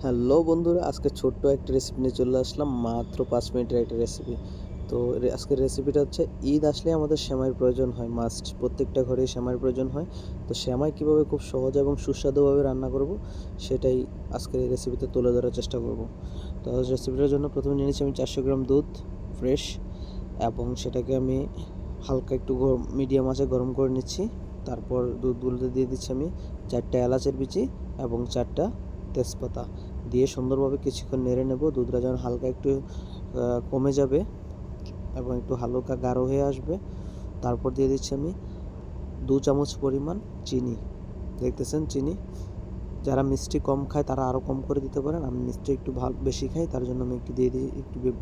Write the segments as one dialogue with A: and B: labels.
A: Hello বন্ধুরা, আজকে ছোট্ট একটা রেসিপি নিয়ে চলে আসলাম। মাত্র 5 মিনিটের একটা রেসিপি। তো আজকের রেসিপিটা হচ্ছে, ঈদ আসলে আমাদের সেমাইয়ের প্রয়োজন হয়, মাস্ট প্রত্যেকটা ঘরেই সেমাইয়ের প্রয়োজন হয়। তো সেমাই কীভাবে খুব সহজ এবং সুস্বাদুভাবে রান্না করব, সেটাই আজকের এই রেসিপিতে তুলে ধরার চেষ্টা করব। তো রেসিপিটার জন্য প্রথমে নিয়ে নিচ্ছি আমি 400 গ্রাম দুধ ফ্রেশ, এবং সেটাকে আমি হালকা একটু মিডিয়াম আঁচে গরম করে নিচ্ছি। তারপর দুধগুলোতে দিয়ে দিচ্ছি আমি 4টা এলাচের বিচি এবং 4টা তেজপাতা দিয়ে সুন্দরভাবে কিছুক্ষণ নেড়ে নেব। দুধটা যখন হালকা একটু কমে যাবে এবং একটু হালকা গাঢ় হয়ে আসবে, তারপর দিয়ে দিচ্ছি আমি 2 চামচ পরিমাণ চিনি। দেখতেছেন চিনি, যারা মিষ্টি কম খায় তারা আরও কম করে দিতে পারেন। আমি মিষ্টি একটু বেশি খাই, তার জন্য আমি একটু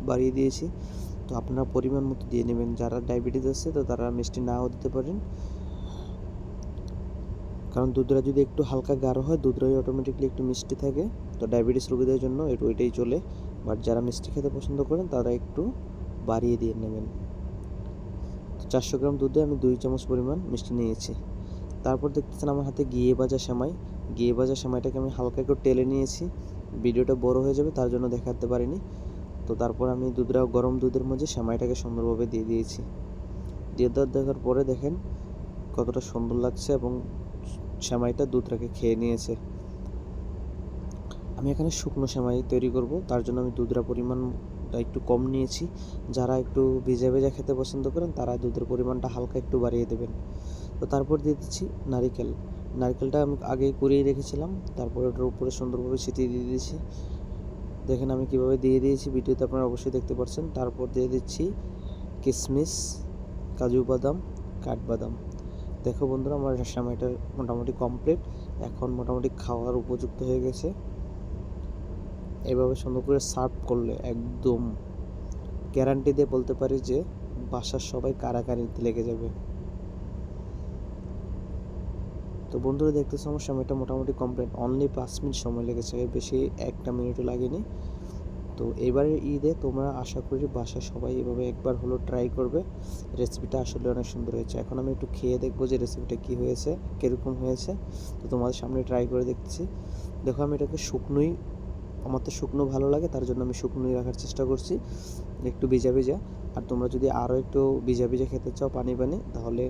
A: বাড়িয়ে দিয়েছি। তো আপনারা পরিমাণ মতো দিয়ে নেবেন। যারা ডায়াবেটিস আছে তো তারা মিষ্টি নাও দিতে পারেন, কারণ দুধটা যদি একটু হালকা গাঢ় হয় দুধটাই অটোমেটিকলি একটু মিষ্টি থাকে। তো ডায়াবেটিস রোগীদের জন্য ওইটাই চলে, বাট যারা মিষ্টি খেতে পছন্দ করেন তারা একটু বাড়িয়ে দিয়ে নেবেন। তো 400 গ্রাম দুধে আমি 2 চামচ পরিমাণ মিষ্টি নিয়েছি। তারপর দেখতেছেন আমার হাতে ঘিয়ে ভাজা সেমাই। ঘিয়ে ভাজা সেমাইটাকে আমি হালকা একটু টেলে নিয়েছি। ভিডিওটা বড় হয়ে যাবে তার জন্য দেখাতে পারিনি। তো তারপর আমি গরম দুধের মধ্যে সেমাইটাকে সুন্দরভাবে দিয়ে দিয়েছি। দেওয়ার পরে দেখেন কতটা সুন্দর লাগছে এবং সেমাইটা দুধটাকে খেয়ে নিয়েছে। আমি এখানে শুকনো সেমাই তৈরি করব, তার জন্য আমি দুধের পরিমাণটা একটু কম নিয়েছি। যারা একটু ভেজা ভেজা খেতে পছন্দ করেন তারা দুধের পরিমাণটা হালকা একটু বাড়িয়ে দেবেন। তো তারপর দিয়ে দিচ্ছি নারিকেল। নারকেলটা আমি আগেই কুড়িয়ে রেখেছিলাম, তারপর ওটার উপরে সুন্দরভাবে ছিটিয়ে দিয়ে দিয়েছি। দেখেন আমি কিভাবে দিয়ে দিয়েছি, ভিডিওতে আপনারা অবশ্যই দেখতে পাচ্ছেন। তারপর দিয়ে দিচ্ছি কিশমিশ, কাজু বাদাম, কাঠবাদাম। দেখো বন্ধুরা, আমার সেমাইটা মোটামুটি কমপ্লিট, এখন মোটামুটি খাওয়ার উপযুক্ত হয়ে গেছে। এভাবে সুন্দর করে সার্ভ করলে একদম গ্যারান্টি দিয়ে বলতে পারি যে বাসার সবাই কারাকারিতে লেগে যাবে। তো বন্ধুরা দেখতেছো আমার সময়টা মোটামুটি কমপ্লিট, অনলি 5 মিনিট সময় লেগেছে, এর বেশি 1 মিনিটও লাগেনি। তো এবারের ঈদে তোমরা আশা করি বাসায় সবাই এভাবে একবার হলো ট্রাই করবে। রেসিপিটা আসলে অনেক সুন্দর হয়েছে। এখন আমি একটু খেয়ে দেখবো যে রেসিপিটা কী হয়েছে, কীরকম হয়েছে। তো তোমাদের সামনে ট্রাই করে দেখতেছি। দেখো আমি এটাকে শুকনোই, আমার তো শুকনো ভালো লাগে তার জন্য আমি শুকনোই রাখার চেষ্টা করছি, একটু ভিজা ভিজা। আর তোমরা যদি আরও একটু ভিজা ভিজা খেতে চাও পানি পানি, তাহলে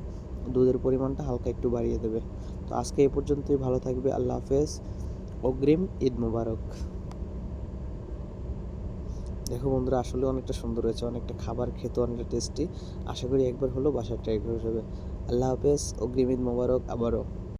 A: দুধের পরিমাণটা হালকা একটু বাড়িয়ে দেবে। তো আজকে এই পর্যন্তই, ভালো থাকবে, আল্লাহ হাফেজ, অগ্রিম ঈদ মোবারক। দেখো বন্ধুরা, আসলে অনেকটা সুন্দর হয়েছে, অনেকটা খাবার খেতে অনেকটা টেস্টি। আশা করি একবার হলো বাসায় ট্রাই করে যাবে। আল্লাহ হাফেজ, অগ্রিম ঈদ মোবারক আবারও।